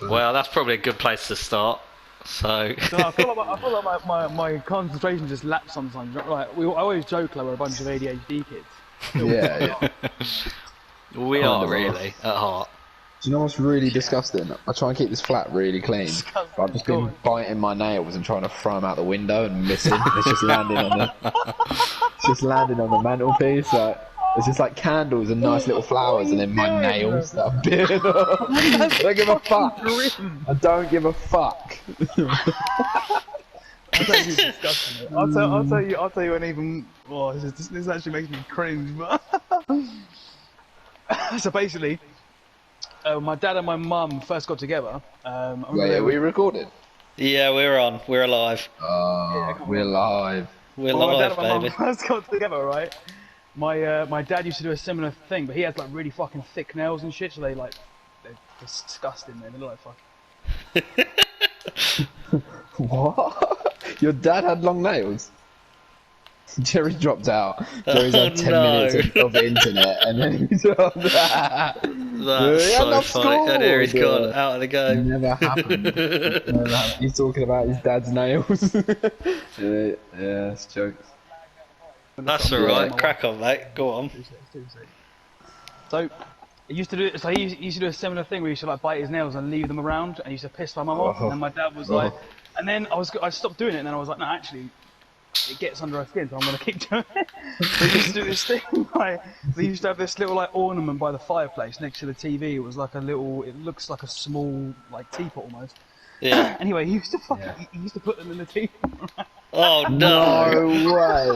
Well, that's probably a good place to start. So. So I feel like my concentration just laps sometimes. Like I always joke like we're a bunch of ADHD kids. Yeah. We are really at heart. Do you know what's really disgusting? I try and keep this flat really clean. But I've just been biting my nails and trying to throw them out the window and missing. It's just landing on the mantelpiece. Like, it's just like candles and nice little flowers, and then my nails that I'm peeling off. I don't give a fuck. I don't give a fuck. That's disgusting. I'll tell you, and even this actually makes me cringe. So basically, my dad and my mum first got together. Wait, are we recorded? Yeah, we're on. We're alive. We're live. We're my dad live, and my baby. mum first got together, right? My dad used to do a similar thing, but he had like really fucking thick nails and shit, so they're disgusting, man. They look like fucking. What? Your dad had long nails? Gerry dropped out. Gerry's had 10 minutes of internet, and then he dropped out. That's so funny. And here he's gone out of the game. Never happened. He's talking about his dad's nails. Yeah, it's jokes. That's alright. Crack on, mate. Go on. So he used to do a similar thing where he used to like bite his nails and leave them around, and he used to piss my mum off. And then my dad was like, and then I stopped doing it, and then I was like, no, actually, it gets under her skin, so I'm gonna keep doing it. So he used to do this thing, like, they used to have this little like ornament by the fireplace next to the TV. It was like a little, it looks like a small like teapot almost. Yeah. Anyway, he used to put them in the teapot. Oh no! No way!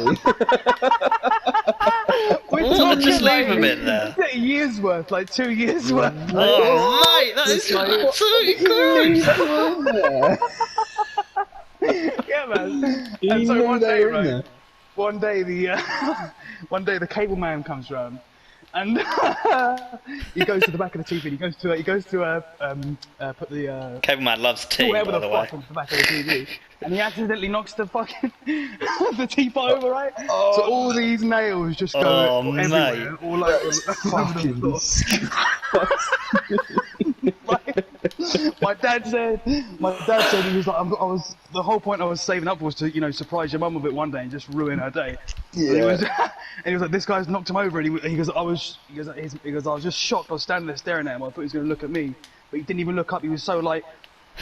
What? Just leave them in there? A year's worth, like 2 years worth. Oh mate, that is absolutely crazy! Yeah, man. You And so knew one they day, were in right, there. one day the cable man comes round, and he goes to the back of the TV. He goes to put the Cable Man loves tea, whatever by the the way. fuck into the back of the TV, and he accidentally knocks the fucking the teapot over, right? So all these nails just go everywhere, all over the floor. My dad said he was like, the whole point I was saving up was to surprise your mum a bit one day and just ruin her day. Yeah. And he was like, this guy's knocked him over, and he goes, I was just shocked. I was standing there staring at him. I thought he was going to look at me, but he didn't even look up. He was so like,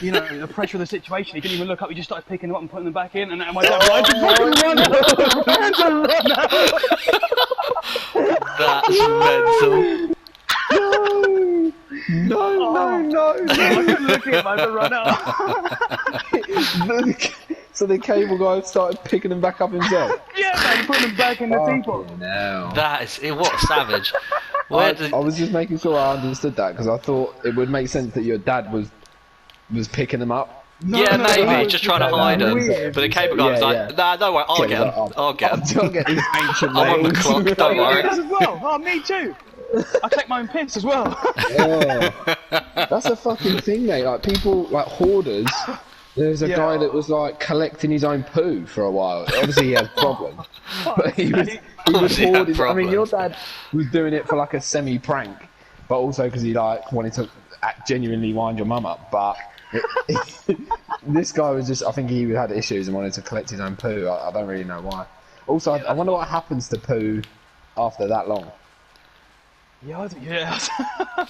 the pressure of the situation. He didn't even look up. He just started picking them up and putting them back in. And my dad was like, That's mental. No. I couldn't look at him. I had to run out. So the cable guy started picking them back up himself? Yeah, man, putting them back in the teapot. No. That is what a savage. I was just making sure I understood that, because I thought it would make sense that your dad was picking them up. Maybe just trying to hide them. But the cable guy was like, nah, don't worry, I'll get them. I'll get them. I'll get these ancient I'm on the nails. clock, don't worry. As well. Oh, me too. I collect my own piss as well. Yeah. That's a fucking thing, mate. Like, people, like hoarders. There's a guy that was like collecting his own poo for a while. Obviously he had problems, but he was hoarding. I mean, your dad was doing it for like a semi-prank, but also because he like wanted to genuinely wind your mum up. But this guy was just, I think he had issues and wanted to collect his own poo. I don't really know why. Also, I wonder what happens to poo after that long. Yeah.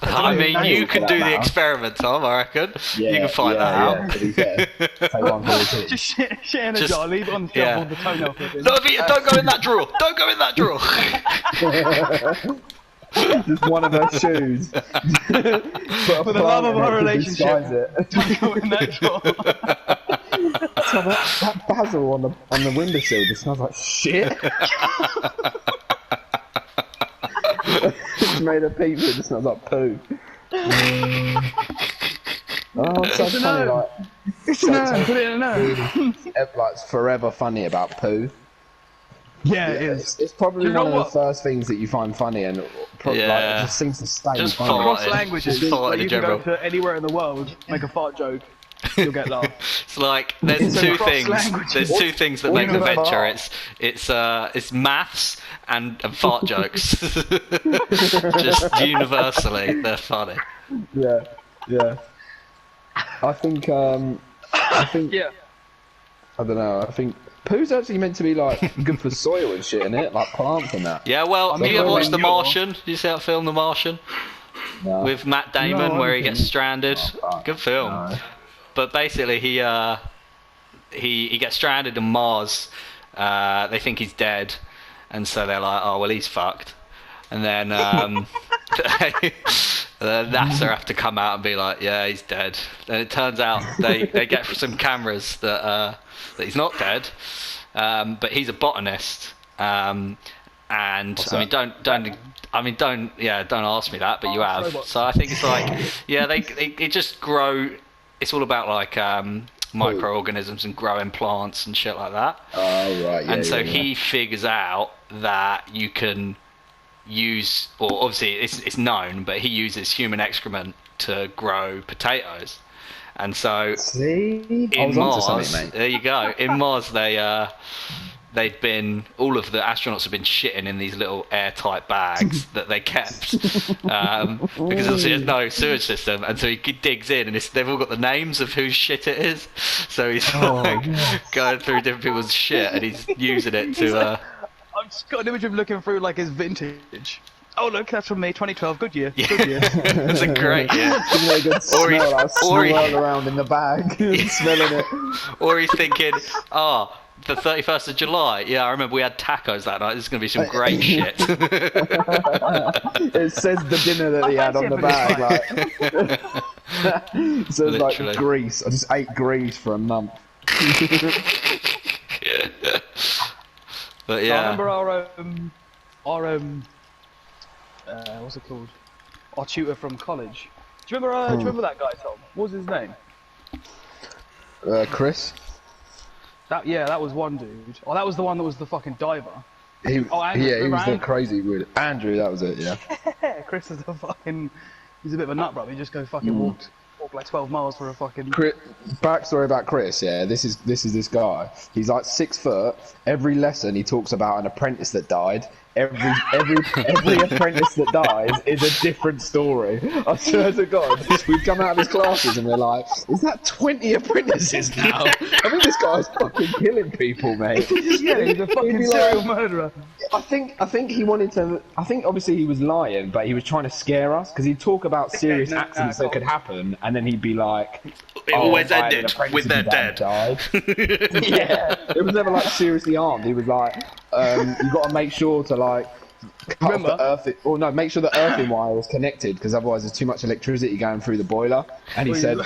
I mean, you can do the experiment, Tom, I reckon. You can find that out. Take one for the Just shit in a jar, leave it on the shelf with the toenail clippings. Don't go in that drawer. Don't go in that drawer. Just one of her shoes. For the love of our relationship, don't go in that drawer. So that basil on the windowsill just smells like shit. It's made of pizza, it just smells like poo. Oh, it's so funny, like... It's an urn, put it in an urn. Like, it's forever funny about poo. Yeah, it is. It's probably one of the first things that you find funny, and probably, like, it just seems to stay Just funny. fart. Across languages, Just fart like, in you can general. go to anywhere in the world, make a fart joke, you'll get laughed. It's like there's It's two across things. languages. There's two things that What make the about venture. It's maths and fart jokes. Just universally, they're funny. Yeah, yeah. I think Yeah. I don't know. I think poo's actually meant to be like good for soil and shit, innit? Like plants and that. Yeah, well, mean, you ever watch when The you're- Martian? Did you see that film, The Martian? No. With Matt Damon, No, where he I gets didn't. stranded. Oh, fuck. Good film. No. But basically, he gets stranded in Mars. They think he's dead, and so they're like, "Oh well, he's fucked." And then NASA have to come out and be like, "Yeah, he's dead." And it turns out they get some cameras that he's not dead, but he's a botanist. And I mean, don't ask me that, but you have. robots. So I think it's like, yeah, they just grow. It's all about like microorganisms and growing plants and shit like that. Oh right, yeah. And so yeah. he figures out that you can use, or obviously it's known, but he uses human excrement to grow potatoes. And so See, I in was onto Mars, something, mate. there you go. In Mars, they'd been, all of the astronauts have been shitting in these little airtight bags that they kept because obviously there's no sewage system, and so he digs in and they've all got the names of whose shit it is, so he's going through different people's shit and he's using it to I've just got an image of looking through like his vintage. Oh look, that's from me, 2012. Good year. Yeah. Good year. it's a great year. Give me a good Or he- smell. I or he- swirl around in the bag, smelling it. Or he's thinking, the 31st of July, yeah, I remember we had tacos that night, this is going to be some great shit. It says the dinner that he had on the bag. Like, it says Literally. like Greece. I just ate Greece for a month. But I yeah, remember our what's it called? Our tutor from college. Do you remember that guy, Tom? What was his name? Chris. That was one dude. Oh, that was the one that was the fucking diver. He, Oh, Andrew, yeah, he remember was the Andrew? crazy weird. Andrew, that was it. Yeah. Yeah, Chris is a fucking. He's a bit of a nut, bro. He just go fucking walk like 12 miles for a fucking. Backstory about Chris, yeah. This is this guy. He's like 6 foot. Every lesson he talks about an apprentice that died. Every apprentice that dies is a different story. I swear to God, we've come out of his classes and we're like, is that 20 apprentices now? I think this guy's fucking killing people, mate. Yeah, he's a fucking He'd be serial like- murderer. I think he wanted to. I think obviously he was lying, but he was trying to scare us because he'd talk about serious no, accidents no, that could happen, and then he'd be like, it always I had an ended apprentice with their who dead. died. Yeah, it was never like seriously armed. He was like, you got to make sure to like cut off the earth, or no, make sure the earthing wire was connected because otherwise there's too much electricity going through the boiler. And he said,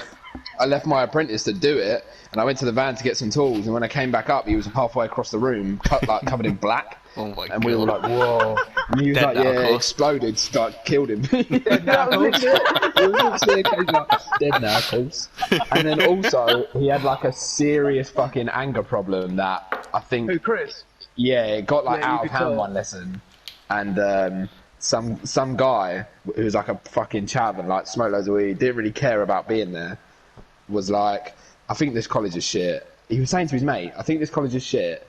I left my apprentice to do it, and I went to the van to get some tools, and when I came back up, he was halfway across the room, covered in black. Oh my And we were God. like, whoa. And he was Dead like, now, of yeah, course. exploded, killed him. Yeah, that was literally it. It was literally a case of, like, dead now, of course. And then also, he had like a serious fucking anger problem that I think, Who, Chris? yeah, it got like Yeah, you out of could hand tell. one lesson. And some guy who was like a fucking chav and like smoked loads of weed, didn't really care about being there, was like, I think this college is shit. He was saying to his mate, I think this college is shit.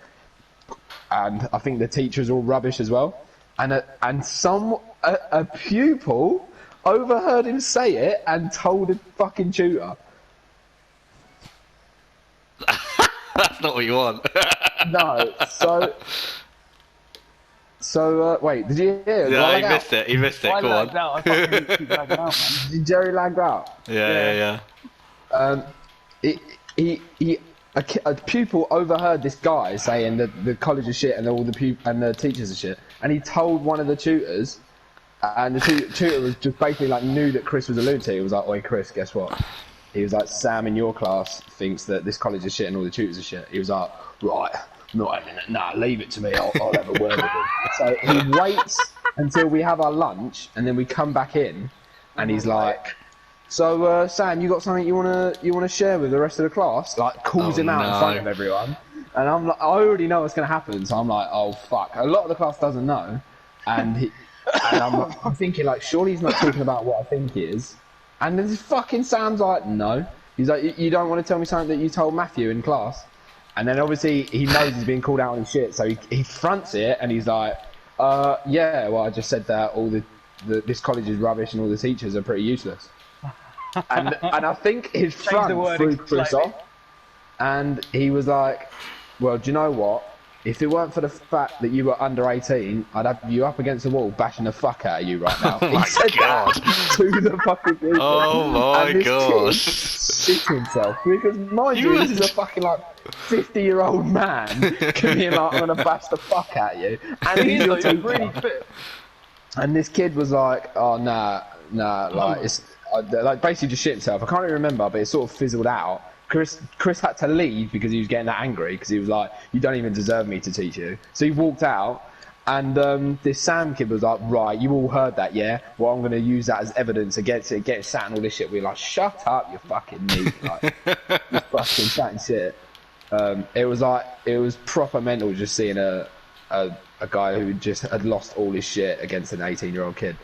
And I think the teacher's all rubbish as well. And a pupil overheard him say it and told a fucking tutor. That's not what you want. No, so wait, did you hear? Did I Yeah, lag he out? missed it. He missed it. I Go lagged on. out. I fucking keep lagging out, man. Did Gerry lagged out? Yeah. A pupil overheard this guy saying that the college is shit and all the teachers are shit, and he told one of the tutors, and the tutor was just basically like knew that Chris was a lunatic. He was like, "Oi, Chris, guess what?" He was like, "Sam in your class thinks that this college is shit and all the tutors are shit." He was like, "Right, not a minute, nah, leave it to me. I'll have a word with him." So he waits until we have our lunch, and then we come back in, and he's like, "So, Sam, you got something you wanna share with the rest of the class?" Like calls him out in front of everyone, and I'm like, I already know what's gonna happen, so I'm like, "Oh fuck!" A lot of the class doesn't know, and I'm thinking like, surely he's not talking about what I think he is, and then this fucking Sam's like, "No," He's like, you don't want to tell me something that you told Matthew in class? And then obviously he knows he's being called out on his shit, so he fronts it and he's like, yeah, well, I just said that all this college is rubbish and all the teachers are pretty useless. And I think his front threw Chris off, and he was like, well, do you know what? If it weren't for the fact that you were under 18, I'd have you up against the wall bashing the fuck out of you right now. Oh my god! To the fucking people. Oh my god! Shit himself, because mind you, this is a fucking like 50-year-old man being like, I'm gonna bash the fuck out of you, and he's your teacher. Really fit. And this kid was like, oh nah, like it's like basically just shit himself. I can't even remember, but it sort of fizzled out. Chris had to leave because he was getting that angry, because he was like, you don't even deserve me to teach you. So he walked out, and this Sam kid was like, right, you all heard that, yeah? Well, I'm going to use that as evidence against it, get sat and all this shit. We're like, shut up, you fucking neat. Like, you fucking chatting shit. It was proper mental just seeing a guy who just had lost all his shit against an 18-year-old kid.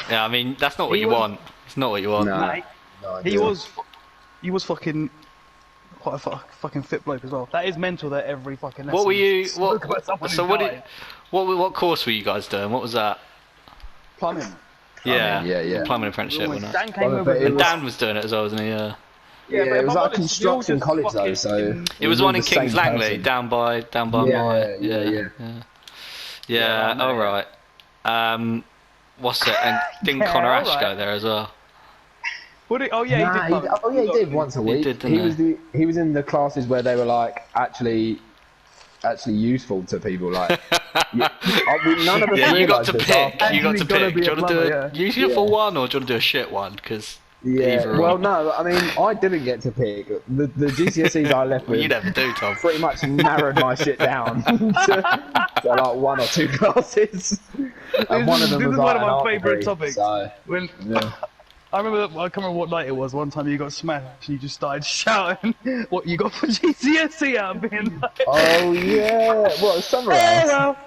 Yeah, I mean, that's not what you want. It's not what you want. No, he was fucking quite a fucking fit bloke as well. That is mental. That every fucking lesson. What were you? What course were you guys doing? What was that? Plumbing. Yeah. Plumbing apprenticeship, wasn't it? Dan came over. And Dan was doing it as well, wasn't he? Yeah, it was like a construction college though, so it was one in Kings Langley, down by Yeah, all right. What's it? And didn't Connor Ash go there as well? He did once a week. He was in the classes where they were like actually useful to people. Like none of us. Yeah, you got to pick. You got to pick. Do you want to do a useful one or do you want to do a shit one? Because well, no, I mean, I didn't get to pick. The GCSEs I left with. You never do, Tom. Pretty much narrowed my shit down to like one or two classes. And one of them was one of my degree, favourite topics. So, I can't remember what night it was. One time you got smashed and you just started shouting what you got for GCSE out of being like... Oh yeah, what, summer house?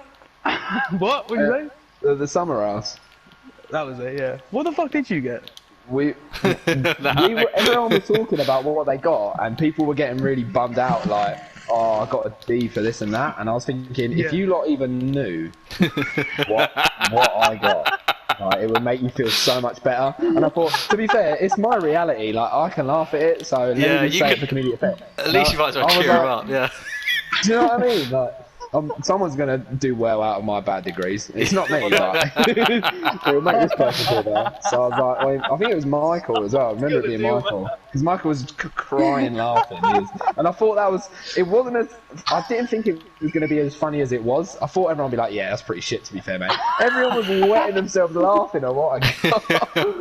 What did you say? The summer house. That was it, yeah. What the fuck did you get? Everyone was talking about what they got, and people were getting really bummed out, like, oh, I got a D for this and that, and I was thinking, if you lot even knew what I got, it would make you feel so much better. And I thought, to be fair, it's my reality, like, I can laugh at it, so let me just say it for comedic effect. At least you might as well cheer him up, yeah. Do you know what I mean? Like, someone's going to do well out of my bad degrees. It's not me, but it'll make this person feel better. So I was like, I think it was Michael as well. I remember it being Michael. Because Michael was crying, laughing. And I thought I didn't think it was going to be as funny as it was. I thought everyone would be like, yeah, that's pretty shit, to be fair, mate. Everyone was wetting themselves laughing at what I got.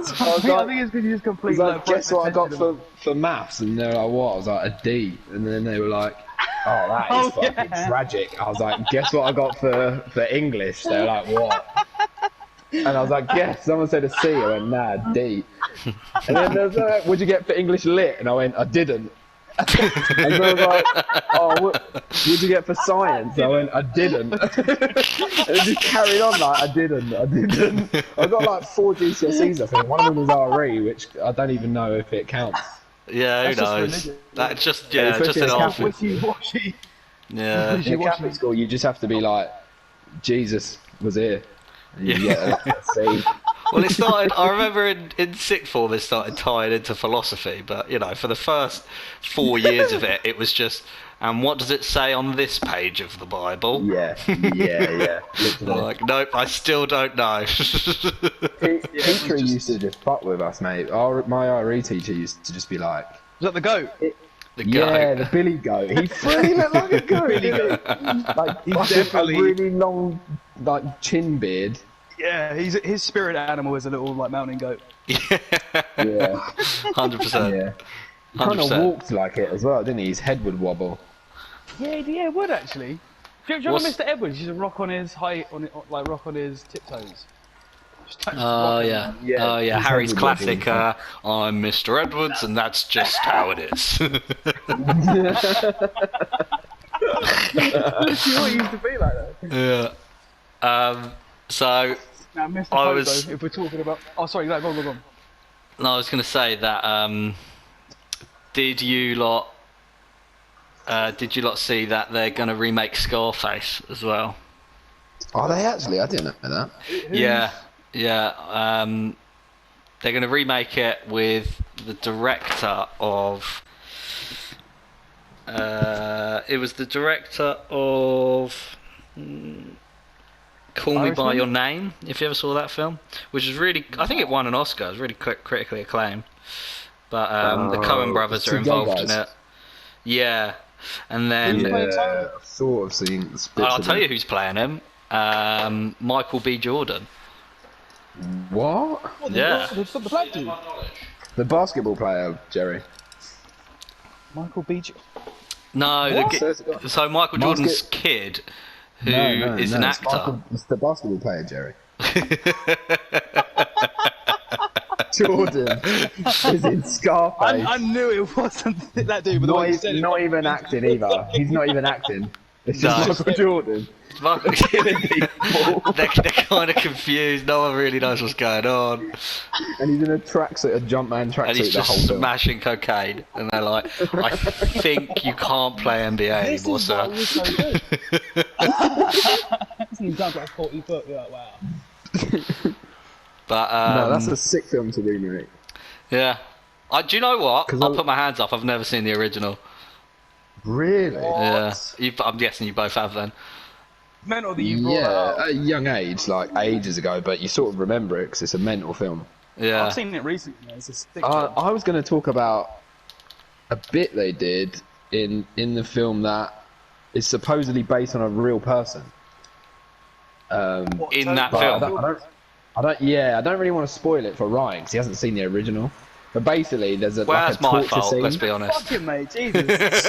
So I think it's because you just completely... guess what I got for maths? And they were like, what? I was like, a D. And then they were like... Oh, that is fucking tragic. I was like, guess what I got for English? They're like, what? And I was like, guess. Someone said a C. I went, nah, D. And then they was like, what'd you get for English lit? And I went, I didn't. And so I was like, oh, what'd you get for science? I went, I didn't. And it just carried on like, I didn't. I got like 4 GCSEs, I think. One of them was RE, which I don't even know if it counts. Yeah, who knows? That's just just an old. Yeah. In a Catholic school, you just have to be like, Jesus was here. And you get a C. Well, it started. I remember in sixth form, it started tying into philosophy, but for the first 4 years of it, it was just. And what does it say on this page of the Bible? Yeah. Like, nope, I still don't know. Teacher used to just fuck with us, mate. My RE teacher used to just be like... Was that the goat? The goat? Yeah, the Billy goat. He really looked like a goat. Billy goat. Like, he's definitely... a really long, like, chin beard. Yeah, his spirit animal is a little, like, mountain goat. Yeah. 100%. Yeah. He kind of walked like it as well, didn't he? His head would wobble. Yeah, it would actually. Do you remember Mr. Edwards? He used to rock on his rock on his tiptoes. Oh yeah. Harry's classic. I'm Mr. Edwards, and that's just how it is. What used to be like that. Yeah. So now, Mr. Pogo, if we're talking about, oh sorry, go on. No, I was going to say that Did you lot see that they're going to remake Scarface as well? Are they actually? I didn't know that. Yeah. They're going to remake it with the director of. It was the director of Call Me by Your Name. If you ever saw that film, which is really, I think it won an Oscar. It was really critically acclaimed. But the Coen brothers are involved in it. Yeah, and then I've sort of seen. I'll tell you who's playing him. Michael B. Jordan. What? Yeah. The black dude. The basketball player, Gerry. Michael B. No, so Michael Jordan's kid, who is an actor. It's the basketball player, Gerry. Jordan is in Scarface. I knew it wasn't that dude. But not even acting either. He's not even acting. It's just Michael Jordan. They're kind of confused. No one really knows what's going on. And he's in a tracksuit, a Jumpman tracksuit. And he's the whole just film. smashing cocaine. And they're like, I think you can't play NBA anymore, sir. This is so good. He's done like 40 foot. You're like, wow. But no, that's a sick film to remake. Yeah. Do you know what? I'll put my hands up. I've never seen the original. Really? Yeah. I'm guessing you both have then. Mental that you brought out. At a young age, like ages ago, but you sort of remember it because it's a mental film. Yeah. I've seen it recently. It's a sick I was going to talk about a bit they did in the film that is supposedly based on a real person. In that film? I don't really want to spoil it for Ryan because he hasn't seen the original. But basically, there's a well, like that's a my torture fault. scene. Let's be honest. Fucking mate, Jesus.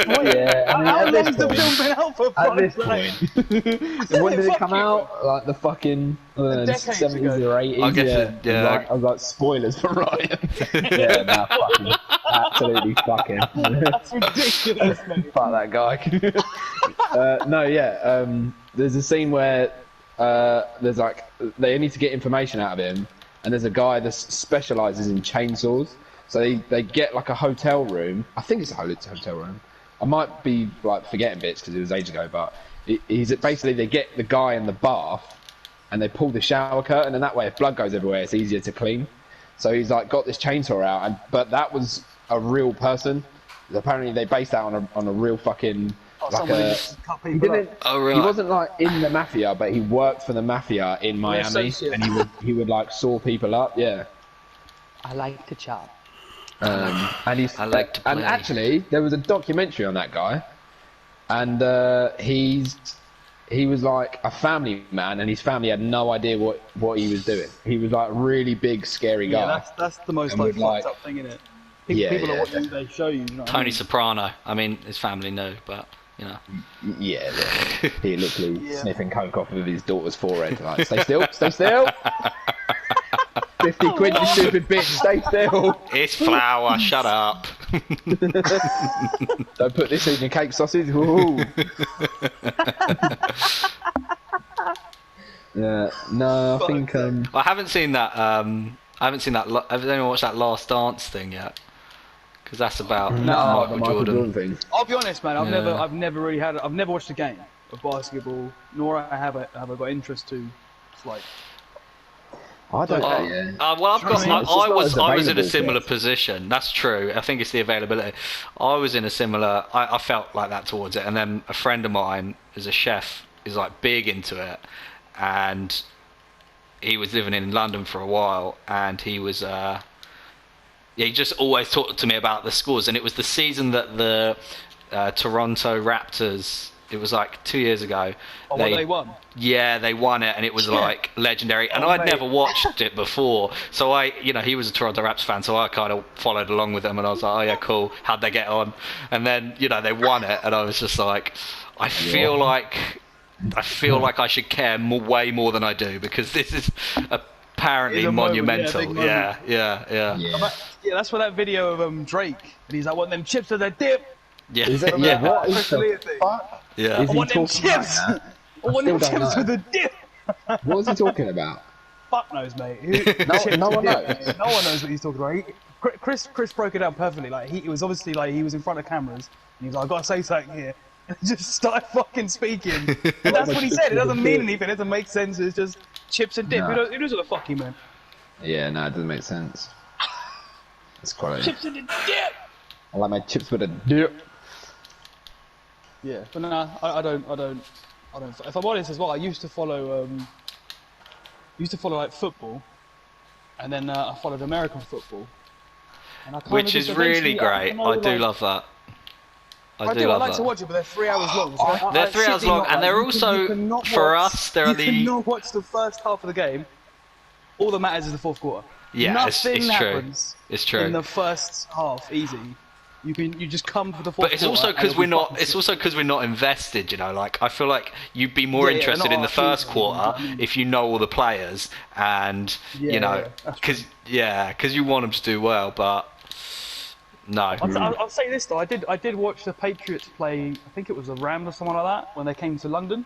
Yeah, I mean, How at this long's the point- film been out for? At this point. point, when did it Fuck come you. out? Like the fucking Decades 70s ago. or 80s. I guess I was like, spoilers for Ryan. Yeah, nah, fucking, absolutely fucking. That's ridiculous, mate. Fuck that guy. There's a scene where there's like they need to get information out of him, and there's a guy that specialises in chainsaws. So they get like a hotel room. I think it's a hotel room. I might be like forgetting bits because it was ages ago, but he's basically they get the guy in the bath and they pull the shower curtain, and that way if blood goes everywhere, it's easier to clean. So he's like got this chainsaw out, but that was a real person. Apparently they based that on a real fucking he didn't. Oh, right. He wasn't like in the mafia, but he worked for the mafia in Miami, and he would like saw people up. Yeah. I like to chop. And he's I like to play. and actually there was a documentary on that guy, and he was like a family man, and his family had no idea what he was doing. He was like a really big, scary guy. Yeah, that's the most And like with, fucked like- up thing in it. Yeah, People yeah. are watching, they show you. You know what I Tony mean? Soprano. I mean, his family knew, but you know. Yeah, he literally sniffing coke off of his daughter's forehead. Like, stay still, stay still. 50 quid, you stupid bitch, stay still. It's flour. Shut up. Don't put this in your cake sausage. Ooh. Yeah, no, I think I haven't seen that. Has anyone watched that Last Dance thing yet? Because that's about the Michael Michael Jordan. thing. I'll be honest, man. Yeah. I've never watched a game of basketball, nor have I got interest to. It's like, I don't know. Yeah. Well, I've got. It's just not as I was in a available similar to us. position. That's true. I think it's the availability. I was in a similar. I felt like that towards it, and then a friend of mine is a chef, is like big into it, and he was living in London for a while, and he was. He just always talked to me about the scores, and it was the season that the Toronto Raptors. It was like 2 years ago. they won. Yeah, they won it, and it was like legendary. And I'd never watched it before, so he was a Toronto Raptors fan, so I kind of followed along with them, and I was like, oh yeah, cool. How'd they get on? And then they won it, and I was just like, I feel like I should care way more than I do, because this is apparently It's a moment, monumental. big moment. Yeah. Yeah, that's for that video of Drake, and he's like, "I want them chips with a dip." Yeah. Is it? Yeah. What is Especially the if they- fuck? Yeah. Is I he want them talking about chips. that? I want them still don't chips know. with a dip. What is he talking about? Fuck knows, mate. No one knows. No one knows what he's talking about. Chris broke it down perfectly. Like he was obviously like he was in front of cameras and he was like, I gotta say something here, and he just started fucking speaking. And that's what he said. It doesn't mean anything. It doesn't make sense. It's just chips and dip. Nah. Who knows what the fuck he meant? Yeah, no, it doesn't make sense. It's quite. Chips and dip. I like my chips with a dip. Yeah, but nah, I don't. If I'm honest as well, I used to follow like football, and then I followed American football. And I kinda Which just is really eventually- great. I do love that. I do I love like that. to watch it, but they're 3 hours long. So They're I 3 hours shit you long, not, and like, they're you also, cannot for watch- us, they're you the... cannot watch the first half of the game. All that matters is the fourth quarter. Yeah, Nothing it's true. happens It's true. in the first half. Easy. You just come for the fourth But it's quarter. also and because it'll we're be not. fucking It's shit. also because we're not invested. You know, like I feel like you'd be more Yeah, interested not in the our first teams, quarter you know what I mean? if you know all the players and Yeah, you know, yeah, that's true. because you want them to do well. But no, I'll say this though. I did watch the Patriots play. I think it was the Rams or someone like that when they came to London.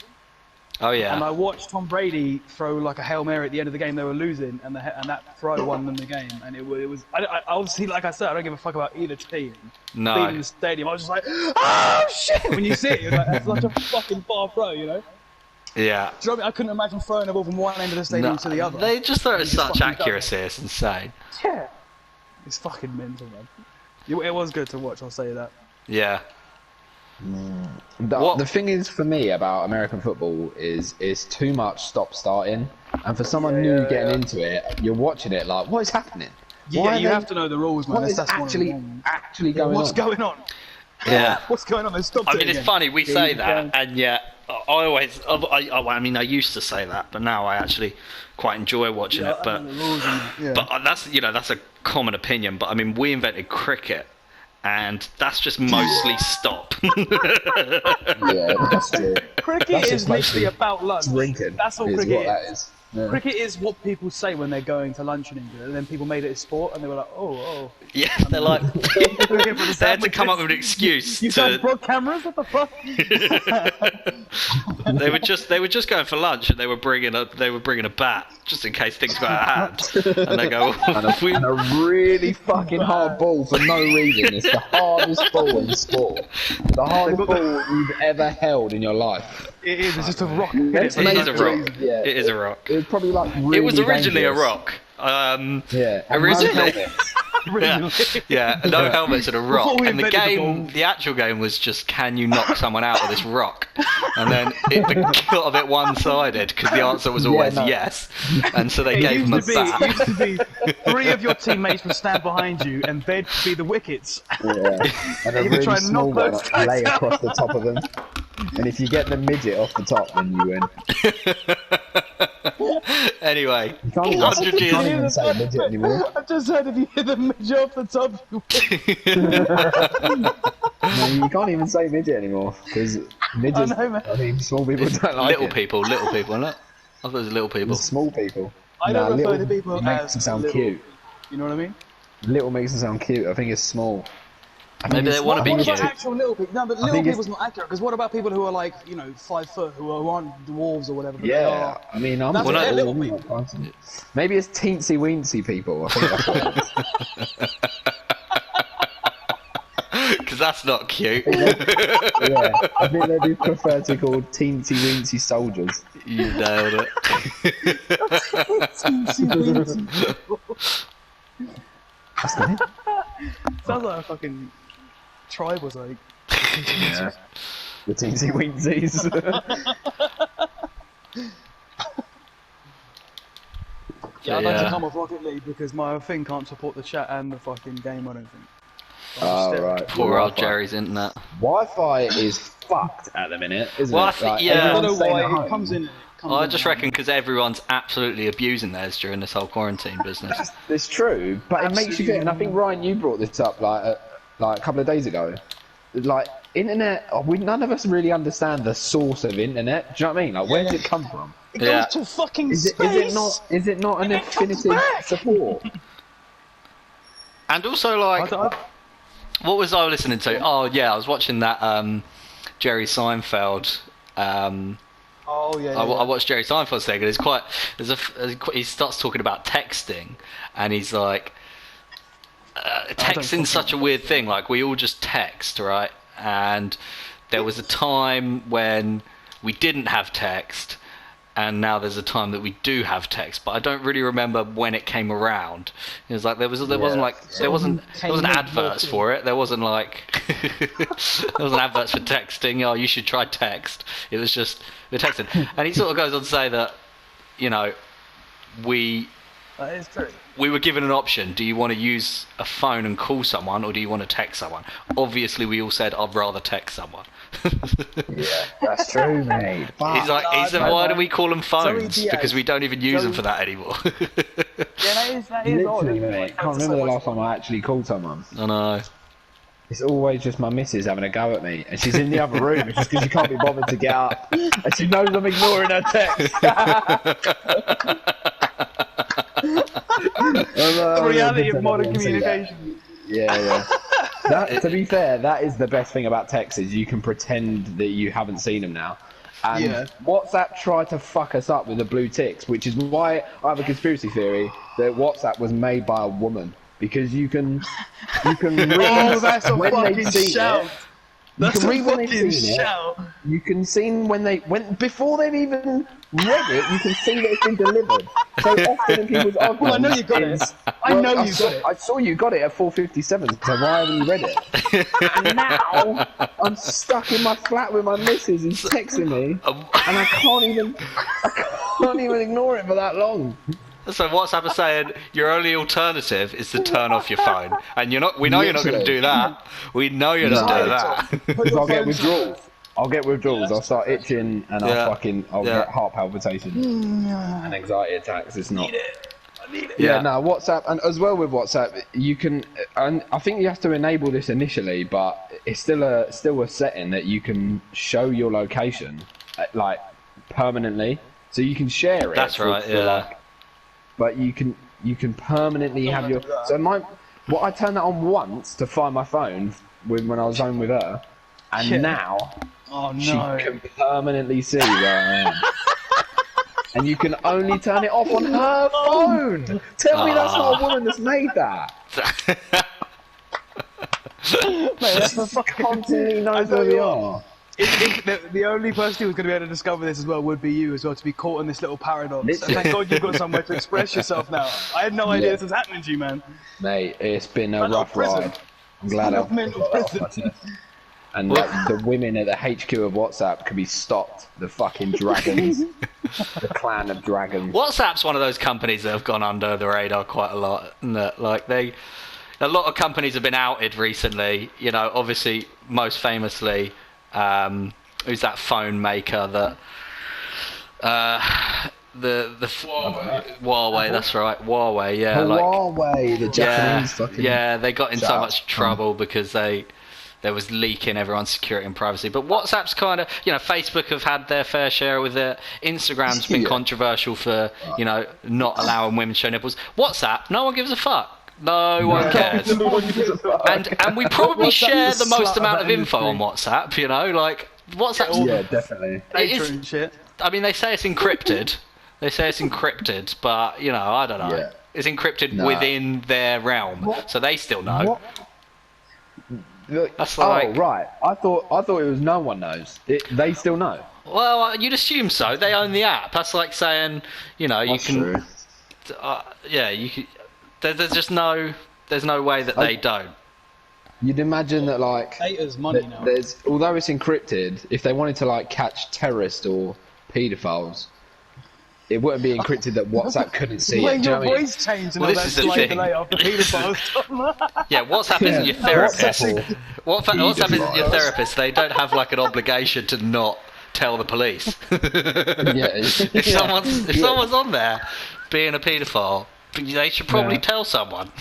oh And yeah, I watched Tom Brady throw like a Hail Mary at the end of the game. They were losing, and that throw won them the game. And it was I obviously, like I said, I don't give a fuck about either team. No. Being in the stadium, I was just like, oh shit! When you see it, you're like, that's such a fucking far throw, you know? yeah. Do you know what I mean? I couldn't imagine throwing the ball from one end of the stadium No, to the other. they just throw it with just such fucking done it. accuracy. It's insane. Yeah, it's fucking mental, man. It was good to watch. I'll say that. Yeah. The, What- the thing is for me about American football is it's too much stop starting, and for someone new getting into it, you're watching it like, what is happening? Yeah, Why are you they- have to know the rules, man. What is That's one of the actually ones. going What's on? going on? Yeah. What's going on? They stopped I it mean, it's again. funny we say Yeah. that, and yet I mean, I used to say that, but now I actually quite enjoy watching Yeah, it. I But know the rules and that, yeah. But that's a common opinion. But I mean, we invented cricket, and that's just mostly stop. Yeah, that's true. Cricket That's is just mostly literally about lunch. Drinking. That's all is cricket what is. that is. Yeah. Cricket is what people say when they're going to lunch in England, and then people made it a sport, and they were like, oh. Yeah, they're like they had to come up with an excuse You guys to. brought cameras? What the fuck? They were just going for lunch, and they were bringing a bat just in case things got out of hand. And they go, And a really fucking hard ball for no reason. It's the hardest ball in sport. The hardest ball you've ever held in your life. It is. It's just a rock. Let's it make is a it rock. crazy. Yeah. It is a rock. It was probably like really It was originally dangerous. a rock. Yeah. and Originally. no helmets. Yeah, no helmets and a rock. Before we And the invented the game, ball. the actual game was just, can you knock someone out of this rock? And then it got a bit one-sided because the answer was always no. yes. And so they It gave used, him a to be, bat. it used to be 3 of your teammates would stand behind you, and they'd be the wickets. Yeah. And a You can try really and small knock one those guys lay out. across the top of them. And if you get the midget off the top, then you win. Anyway, You can't even, 100 you can't years. even say midget anymore. I just heard if you hit the midget off the top, you win. No, you can't even say midget anymore because midgets. I know, man. I mean, small people don't like Little it. people, isn't it? I thought it was little people. The small people. I don't Nah, refer little to people makes as them sound little. cute. You know what I mean? Little makes them sound cute. I think it's small. I think Maybe they it's- want to be What cute. about actual little people? No, but little think it's- people's not accurate. Because what about people who are like, 5 foot, who aren't dwarves or whatever? But they Yeah, are. I mean, I'm That's what they're little Maybe it's teensy weensy people. I think that's what it is. Because that's not cute. Yeah, I think they do prefer to be called teensy weensy soldiers. You nailed it. That's the name. Sounds like a fucking tribe or something. Yeah. The teensy weensies. Yeah, I'd like Yeah. to come off Rocket League because my thing can't support the chat and the fucking game, I don't think. Oh, right. Poor old Wi-Fi. Gerry's internet. Wi-Fi is fucked at the minute, isn't Well, it? I think- Like, yeah. I don't everyone's know staying why at it home. comes in. I just reckon because everyone's absolutely abusing theirs during this whole quarantine business. It's true, but it makes you think. And I think Ryan, you brought this up like a couple of days ago. Like internet, none of us really understand the source of internet. Do you know what I mean? Like, where does it come from? It Yeah. goes to fucking Is space. it not an And it comes infinitive back. support? And also, like, what was I listening to? Oh yeah, I was watching that Jerry Seinfeld. Oh yeah. I watched Jerry Seinfeld's thing, and it's quite. He starts talking about texting, and he's like, texting's such a weird thing. Like, we all just text, right? And there was a time when we didn't have text, and now there's a time that we do have text, but I don't really remember when it came around. It was like there wasn't adverts for it. There wasn't like there wasn't adverts for texting. Oh, you should try text. It was just we're texting, and he sort of goes on to say that, you know, That is true. we were given an option. Do you want to use a phone and call someone, or do you want to text someone? Obviously, we all said, I'd rather text someone. Yeah, that's true, mate. He's like, why do we call them phones? Because we don't even use them for that anymore. Yeah, that is Literally, odd. mate. I can't remember the last time I actually called someone. I know. It's always just my missus having a go at me, and she's in the other room just because she can't be bothered to get up, and she knows I'm ignoring her text. The reality of modern communication. Yeah. That, to be fair, that is the best thing about text, is you can pretend that you haven't seen them now. And WhatsApp tried to fuck us up with the blue ticks, which is why I have a conspiracy theory that WhatsApp was made by a woman, because you can read that's a when fucking they've seen shout. it. That's can a read when they've fucking seen shout. it. You can see before they've even read it. You can see that it's been delivered. So often in people's arguments, Well, I know you got it. I saw you got it at 4:57. So why haven't you read it? And now I'm stuck in my flat with my missus who's texting me, and I can't even ignore it for that long. So WhatsApp is saying your only alternative is to turn off your phone, and we know you're not going to do that. We know you're not doing that. Because I'll get withdrawals. I'll start itching, and I'll get heart palpitations and anxiety attacks. It's not. I need it. Yeah, no, WhatsApp, and as well with WhatsApp, you can, and I think you have to enable this initially, but it's still a setting that you can show your location, like, permanently, so you can share it. That's right. Yeah. But you can permanently have your. So I turned that on once to find my phone when I was home with her, and now she can permanently see where I am. And you can only turn it off on her phone. Tell me that's not a woman that's made that. Mate, that's Constantly knows where we are. The only person who's going to be able to discover this as well would be you as well, to be caught in this little paradox. And thank God you've got somewhere to express yourself now. I had no idea this was happening to you, man. Mate, it's been a rough ride. I'm glad I've and the women at the HQ of WhatsApp could be stopped. The fucking dragons. The clan of dragons. WhatsApp's one of those companies that have gone under the radar quite a lot. Like a lot of companies have been outed recently. You know, obviously, most famously, who's that phone maker that Huawei, that's right, Huawei, yeah. Huawei, the Japanese fucking. Yeah, they got in so much trouble because there was leaking everyone's security and privacy. But WhatsApp's kind of, you know, Facebook have had their fair share with it. Instagram's been controversial for, you know, not allowing women to show nipples. WhatsApp, no one gives a fuck. No one cares. And we probably share the most amount of info on WhatsApp, you know, like WhatsApp's... Yeah, definitely. Shit. I mean, they say it's encrypted. But, you know, I don't know. Yeah. It's encrypted within their realm, so they still know. That's like... Oh, right. I thought it was no one knows. They still know. Well, you'd assume so. They own the app. That's like saying, you know, you can... yeah, you can... There's just no way that they don't. You'd imagine that, like... Data's money now. Although it's encrypted, if they wanted to, like, catch terrorists or paedophiles, it wouldn't be encrypted that WhatsApp couldn't see when it. Do you know what I mean? voice changed and Well, all this that is the slight thing. delay after paedophiles. Yeah, WhatsApp isn't your therapist. WhatsApp isn't your Paedophiles. therapist. They don't have like an obligation to not tell the police. If someone's on there being a paedophile, they should probably tell someone.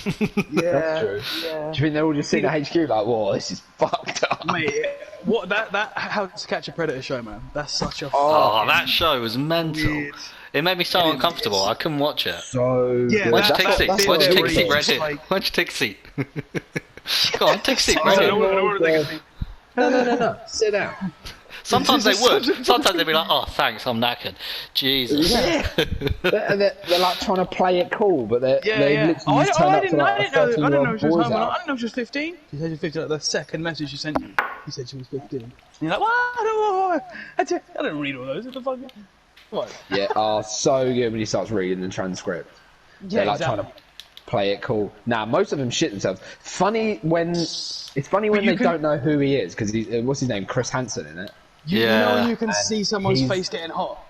That's true. Yeah. Do you think they're all just sitting at HQ like, whoa, this is fucked up? Mate, what that How to Catch a Predator show, man. That's such a. Oh, that show was mental. Weird. It made me so uncomfortable. I couldn't watch it. So... Yeah, Why don't you take a that seat? bit Why don't you where take a seat it's right here? like- Why don't you take a seat? Go on, take a seat I right don't here. want to take a seat. No. Sit down. Sometimes they would. Sometimes they'd be like, "Oh, thanks, I'm knackered." Jesus. Yeah. they're like trying to play it cool, but they literally Oh, just turn up to like a I didn't know 13-year-old she was boy's home. I house. didn't know she was 15. She said she was 15. Like the second message she sent you, she said she was 15. And you're like, what? I don't read all those. What the fuck? What? Yeah, so good when he starts reading the transcript. Yeah, They're like exactly. trying to play it cool. Nah, most of them shit themselves. It's funny when they don't know who he is, because what's his name? Chris Hansen, in it. You know when you can see someone's face getting hot.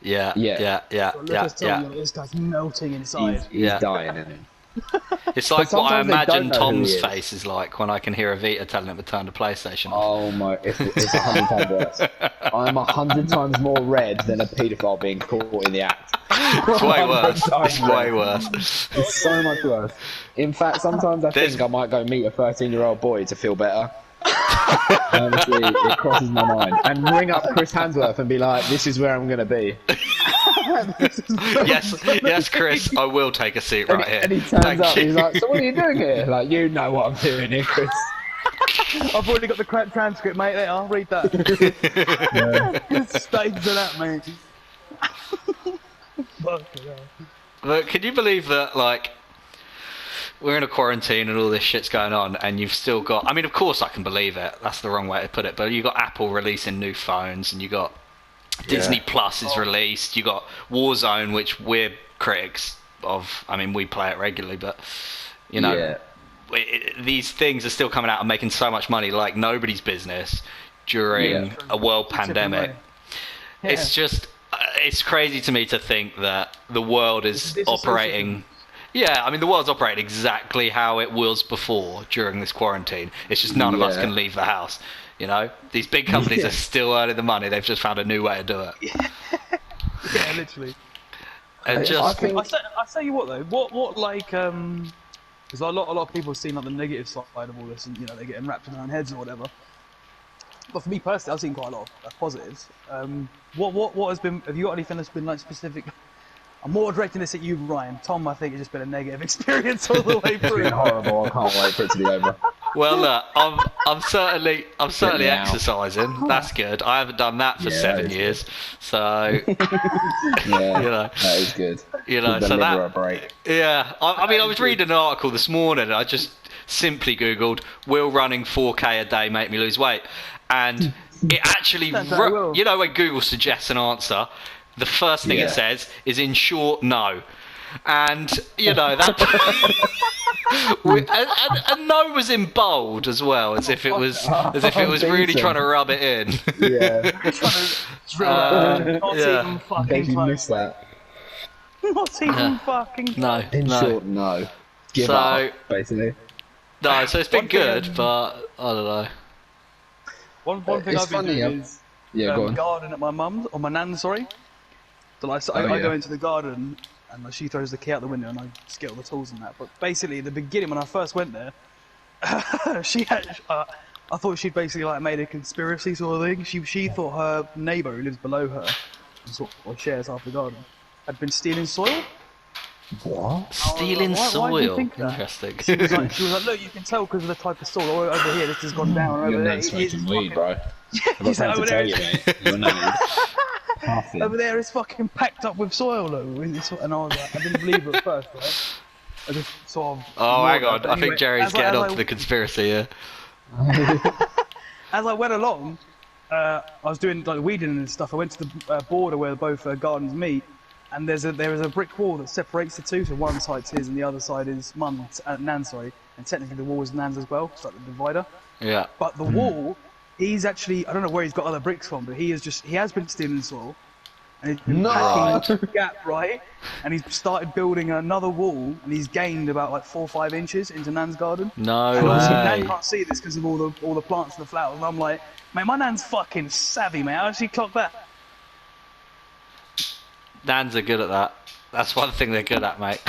Yeah. This guy's melting inside. He's dying, isn't he? It's like what I sometimes they don't imagine know who Tom's he is. face is like when I can hear Avita telling him to turn the PlayStation off. Oh my! It's 100 times worse. I'm 100 times more red than a paedophile being caught in the act. It's way worse. 100 times It's way worse. It's so much worse. In fact, sometimes I think I might go meet a 13-year-old boy to feel better. Honestly, it crosses my mind. And ring up Chris Hansworth and be like, "This is where I'm going to be." Yes, Chris, I will take a seat right here. And he turns Thank up you. and he's like, "So what are you doing here?" Like, you know what I'm doing here, Chris. I've already got the transcript, mate. There, I'll read that. Stage to that, mate. Fucking hell. But can you believe that, like, we're in a quarantine and all this shit's going on, and you've still got... I mean, of course I can believe it. That's the wrong way to put it. But you got Apple releasing new phones, and you got Disney Plus is released. You got Warzone, which we're critics of. I mean, we play it regularly, but, you know... these things are still coming out and making so much money like nobody's business during a world pandemic. It's just... it's crazy to me to think that the world is operating... Yeah, I mean, the world's operating exactly how it was before during this quarantine. It's just none of us can leave the house, you know? These big companies are still earning the money. They've just found a new way to do it. Yeah, literally. And just... I tell you what, though. What like, because a lot of people have seen, like, the negative side of all this, and, you know, they're getting wrapped in their own heads or whatever. But for me personally, I've seen quite a lot of positives. What has been... Have you got anything that's been, like, specific... I'm more directing this at you, Ryan. Tom, I think it's just been a negative experience all the way through. It's been horrible. I can't wait for it to be over. Well, look, I'm certainly exercising. That's good. I haven't done that for 7 years, so you know, that is good. You know, so that a break. Yeah. I mean, I was reading an article this morning. And I just simply googled "Will running 4K a day make me lose weight?" And it actually, you know, when Google suggests an answer, the first thing it says is, in short, no. And, you know, that... and no was in bold as well, as if it was really trying to rub it in. Yeah. Not even fucking close. That. Not even fucking close. No. In short, no. Give up, basically. No, so it's been good, but I don't know. One thing I've been doing is garden at my mum's, or my nan's, sorry. So like, I go into the garden and like, she throws the key out the window and I just get all the tools and that. But basically, at the beginning when I first went there, she had, I thought she'd basically like made a conspiracy sort of thing. She thought her neighbour who lives below her, or shares half the garden, had been stealing soil. What? Stealing soil? Why do you think that? Interesting. She was like, look, you can tell because of the type of soil. Over here, this has gone down. Over You're there, not smoking weed, bro. I've got something to tell you, mate. You're not. Over there is fucking packed up with soil, though. And I was like, I didn't believe it at first, right? I just sort of... Oh, hang on. I think Jerry's getting onto the conspiracy here. As I went along, I was doing like weeding and stuff. I went to the border where both gardens meet, and there is a brick wall that separates the two. So one side's his and the other side is Nan's, sorry. And technically the wall is Nan's as well. It's like the divider. Yeah. But the wall... He's actually, I don't know where he's got other bricks from, but he has been stealing soil. And he's been packing a gap, right? And he's started building another wall, and he's gained about like 4 or 5 inches into Nan's garden. No and way. Nan can't see this because of all the plants and the flowers. And I'm like, mate, my Nan's fucking savvy, mate. How does she clock that? Nans are good at that. That's one thing they're good at, mate.